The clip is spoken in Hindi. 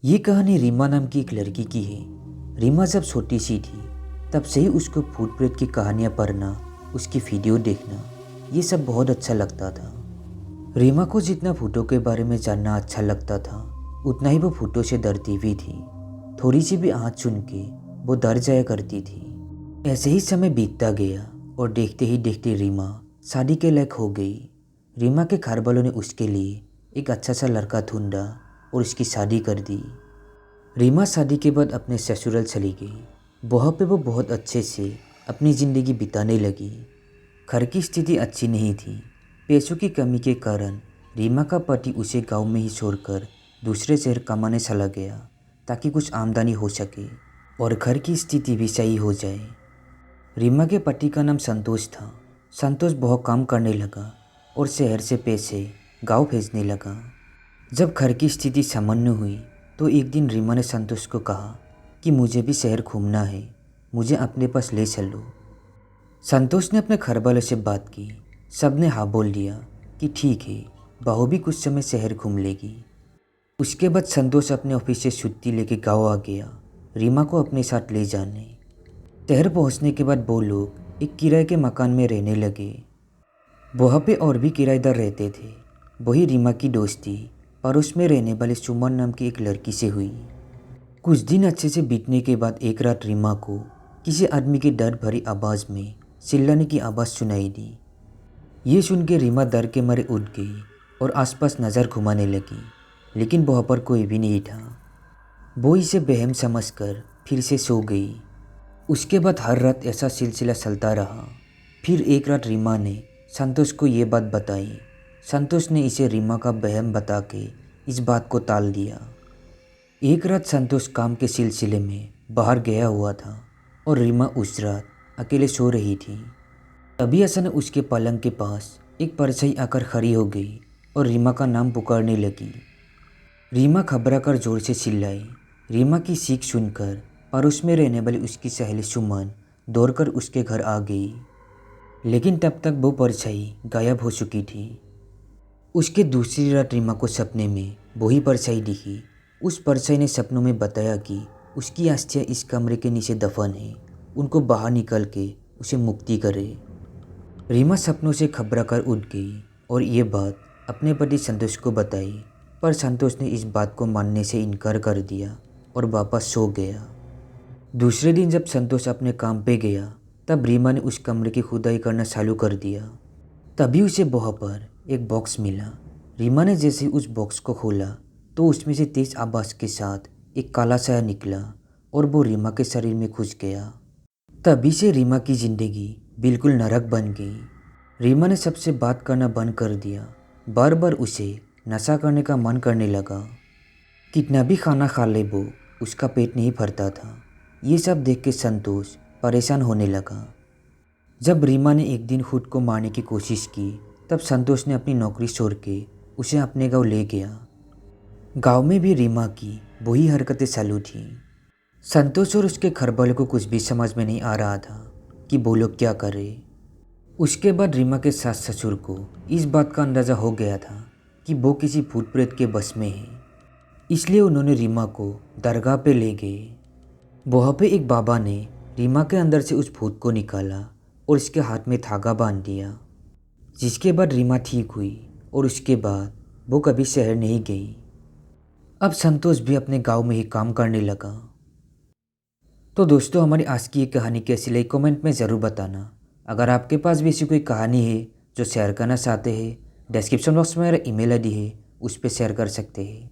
ये कहानी रीमा नाम की एक लड़की की है। रीमा जब छोटी सी थी तब से ही उसको भूत प्रेत की कहानियाँ पढ़ना, उसकी वीडियो देखना, ये सब बहुत अच्छा लगता था। रीमा को जितना भूतों के बारे में जानना अच्छा लगता था, उतना ही वो भूतों से डरती भी थी। थोड़ी सी भी आँच सुन के वो डर जाया करती थी। ऐसे ही समय बीतता गया और देखते ही देखते रीमा शादी के लायक हो गई। रीमा के घर वालों ने उसके लिए एक अच्छा सा लड़का ढूंढा और उसकी शादी कर दी। रीमा शादी के बाद अपने ससुराल चली गई। वहाँ पे वो बहुत अच्छे से अपनी ज़िंदगी बिताने लगी। घर की स्थिति अच्छी नहीं थी। पैसों की कमी के कारण रीमा का पति उसे गांव में ही छोड़कर दूसरे शहर कमाने चला गया ताकि कुछ आमदनी हो सके और घर की स्थिति भी सही हो जाए। रीमा के पति का नाम संतोष था। संतोष बहुत काम करने लगा और शहर से पैसे गांव भेजने लगा। जब घर की स्थिति सामान्य हुई तो एक दिन रीमा ने संतोष को कहा कि मुझे भी शहर घूमना है, मुझे अपने पास ले चलो। संतोष ने अपने घर वालों से बात की। सब ने हाँ बोल दिया कि ठीक है, बहू भी कुछ समय शहर घूम लेगी। उसके बाद संतोष अपने ऑफिस से छुट्टी लेके गाँव आ गया, रीमा को अपने साथ ले जाने। शहर पहुँचने के बाद वो लोग एक किराए के मकान में रहने लगे। वहाँ पे और भी किराएदार रहते थे। वही रीमा की दोस्ती पड़ोस में रहने वाले सुमन नाम की एक लड़की से हुई। कुछ दिन अच्छे से बीतने के बाद एक रात रीमा को किसी आदमी की डर भरी आवाज़ में चिल्लाने की आवाज़ सुनाई दी। ये सुन के रीमा डर के मारे उठ गई और आसपास नज़र घुमाने लगी, लेकिन वहाँ पर कोई भी नहीं था। वो इसे वहम समझकर फिर से सो गई। उसके बाद हर रात ऐसा सिलसिला चलता रहा। फिर एक रात रीमा ने संतोष को ये बात बताई। संतोष ने इसे रीमा का वहम बता के इस बात को टाल दिया। एक रात संतोष काम के सिलसिले में बाहर गया हुआ था और रीमा उस रात अकेले सो रही थी। तभी अचानक उसके पलंग के पास एक परछाई आकर खड़ी हो गई और रीमा का नाम पुकारने लगी। रीमा घबरा कर जोर से चिल्लाई। रीमा की चीख सुनकर पड़ोस में रहने वाली उसकी सहेली सुमन दौड़कर उसके घर आ गई, लेकिन तब तक वो परछाई गायब हो चुकी थी। उसके दूसरी रात रीमा को सपने में वही परछाई दिखी। उस परछाई ने सपनों में बताया कि उसकी अस्थियाँ इस कमरे के नीचे दफन है, उनको बाहर निकल के उसे मुक्ति करे। रीमा सपनों से घबरा कर उठ गई और ये बात अपने पति संतोष को बताई, पर संतोष ने इस बात को मानने से इनकार कर दिया और वापस सो गया। दूसरे दिन जब संतोष अपने काम पे गया तब रीमा ने उस कमरे की खुदाई करना चालू कर दिया। तभी उसे वहाँ पर एक बॉक्स मिला। रीमा ने जैसे ही उस बॉक्स को खोला तो उसमें से तेज आवाज़ के साथ एक काला साया निकला और वो रीमा के शरीर में घुस गया। तभी से रीमा की ज़िंदगी बिल्कुल नरक बन गई। रीमा ने सबसे बात करना बंद कर दिया। बार बार उसे नशा करने का मन करने लगा। कितना भी खाना खा ले वो उसका पेट नहीं भरता था। ये सब देख के संतोष परेशान होने लगा। जब रीमा ने एक दिन खुद को मारने की कोशिश की तब संतोष ने अपनी नौकरी छोड़ के उसे अपने गांव ले गया। गांव में भी रीमा की वही हरकतें चालू थी। संतोष और उसके घरवालों को कुछ भी समझ में नहीं आ रहा था कि वो लोग क्या करे। उसके बाद रीमा के सास ससुर को इस बात का अंदाज़ा हो गया था कि वो किसी भूत प्रेत के बस में है, इसलिए उन्होंने रीमा को दरगाह पे ले गए। वहाँ पे एक बाबा ने रीमा के अंदर से उस भूत को निकाला और उसके हाथ में धागा बांध दिया, जिसके बाद रीमा ठीक हुई और उसके बाद वो कभी शहर नहीं गई। अब संतोष भी अपने गांव में ही काम करने लगा। तो दोस्तों, हमारी आज की ये कहानी कैसी लगी कमेंट में ज़रूर बताना। अगर आपके पास भी ऐसी कोई कहानी है जो शेयर करना चाहते हैं, डिस्क्रिप्शन बॉक्स में मेरा ईमेल आईडी है, उस पर शेयर कर सकते हैं।